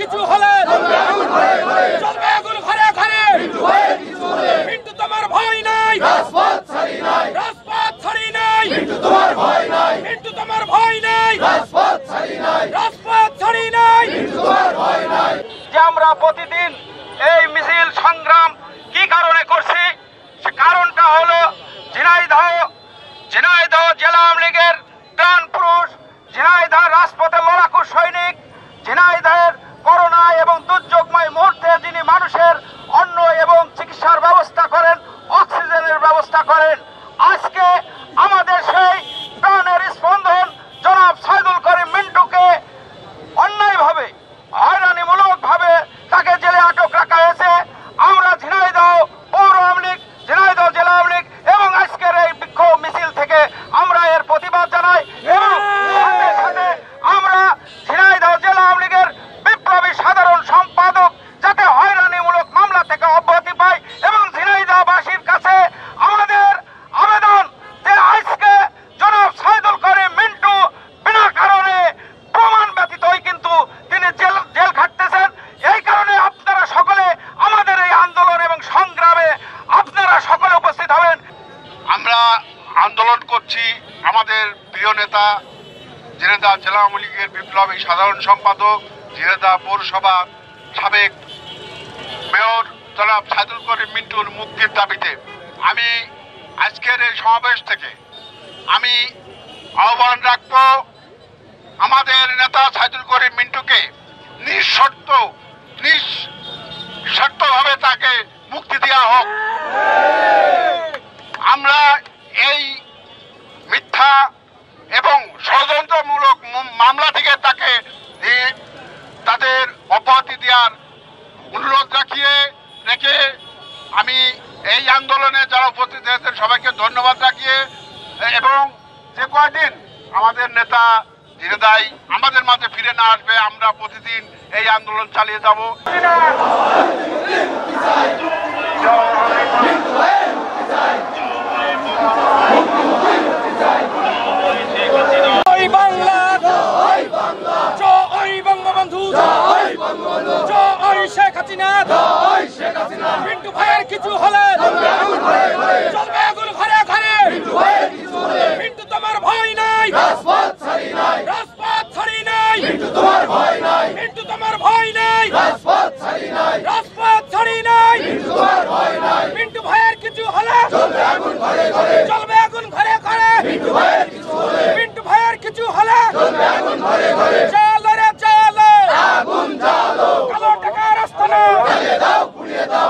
কিছু হলে চলবে আগুন ঘরে ঘরে। কিন্তু তোমার ভয় নাই, রাজপথ ছাড়ি নাই, রাজপথ ছাড়ি নাই। কিন্তু তোমার ভয় নাই, কিন্তু তোমার ভয় নাই, রাজপথ ছাড়ি নাই, রাজপথ ছাড়ি নাই। কিন্তু তোমার ভয় নাই। যে আমরা প্রতিদিন এই মিছিল সংগ্রাম কি কারণে করছি, সে কারণটা হলো ঝিনাইদহ জেলা আওয়ামী লীগের প্রাণ পুরুষ, ঝিনাইদহ রাজপথে লড়াকু সৈনিক, ঝিনাইদহের করোনা এবং দুর্যোগময় মুহূর্তে যিনি মানুষের অন্ন এবং চিকিৎসার ব্যবস্থা করেন, অক্সিজেনের ব্যবস্থা করেন। আজকে আমাদের সেই প্রাণের স্পন্দন জনাব সাইদুল করিম মিন্টুকে অন্যায়ভাবে হয়রানিমূলকভাবে তাকে জেলে আটক রাখা হয়েছে। আমরা ঝিনাইদহ পৌর আওয়ামী লীগ, ঝিনাইদহ জেলা আওয়ামী লীগ এবং আজকের এই বিক্ষোভ মিছিল থেকে আমরা এর প্রতিবাদ জানাই এবং সাথে সাথে আমরা ঝিনাইদহ জেলা আওয়ামী লীগের বিপ্লবী সাধারণ সম্পাদক যাতে হয়রানিমূলক মামলা থেকে অব্যাহতি পায় এবং ঝিনাইদহবাসীর কাছে আমাদের আবেদন যে আজকে জনাব সাইদুল করিম মিন্টু বিনা কারণে প্রমাণ ব্যতীতই কিন্তু তিনি জেল খাটতেছেন। এই কারণে আপনারা সকলে আমাদের এই আন্দোলন এবং সংগ্রামে আপনারা সকলে উপস্থিত হবেন। আমরা আন্দোলন করছি আমাদের প্রিয় নেতা ঝিনাইদহ জেলা আওয়ামী লীগের বিপ্লবী সাধারণ সম্পাদক, ঝিনাইদহ পৌরসভা সাবেক মেয়র জনাব সাইদুল করিম মিন্টুর মুক্তির দাবিতে আমি আজকের এই সমাবেশ থেকে আমি আহ্বান রাখব আমাদের নেতা সাইদুল করিম মিন্টুকে নিঃশর্তভাবে তাকে মুক্তি দেওয়া হোক। আমরা এই মিথ্যা এবং ষড়যন্ত্রমূলক মামলা থেকে তাদের অব্যাহতি দেওয়ার অনুরোধ রেখে আমি এই আন্দোলনে যারা উপস্থিত হয়েছেন সবাইকে ধন্যবাদ জানিয়ে এবং যে কয়দিন আমাদের নেতা ঝিনাইদহ আমাদের মাঝে ফিরে না আসবে আমরা প্রতিদিন এই আন্দোলন চালিয়ে যাব। শেখ হাসিনা মিন্টু ভাইয়ের কিছু হলে চলবে আগুন ঘরে ঘরে। কিন্তু তোমার ভয় নাই, রাজপথ ছাড়ি নাই, রাজপথ ছাড়ি নাই। কিন্তু তোমার ভয় নাই, কিন্তু তোমার ভয় নাই, রাজপথ ছাড়ি নাই, রাজপথ ছাড়ি নাই। কিন্তু তোমার ভয় নাই। মিন্টু ভাইয়ের কিছু হলে চলবে আগুন ঘরে ঘরে, চলবে আগুন ঘরে ঘরে। মিন্টু ভাইয়ের কিছু হলে, মিন্টু ভাইয়ের কিছু হলে চলবে আগুন ঘরে ঘরে। জ্বালো রে জ্বালো, আগুন জ্বালো, কালো টাকার আস্তানা জ্বালিয়ে দাও, পুড়িয়ে দাও।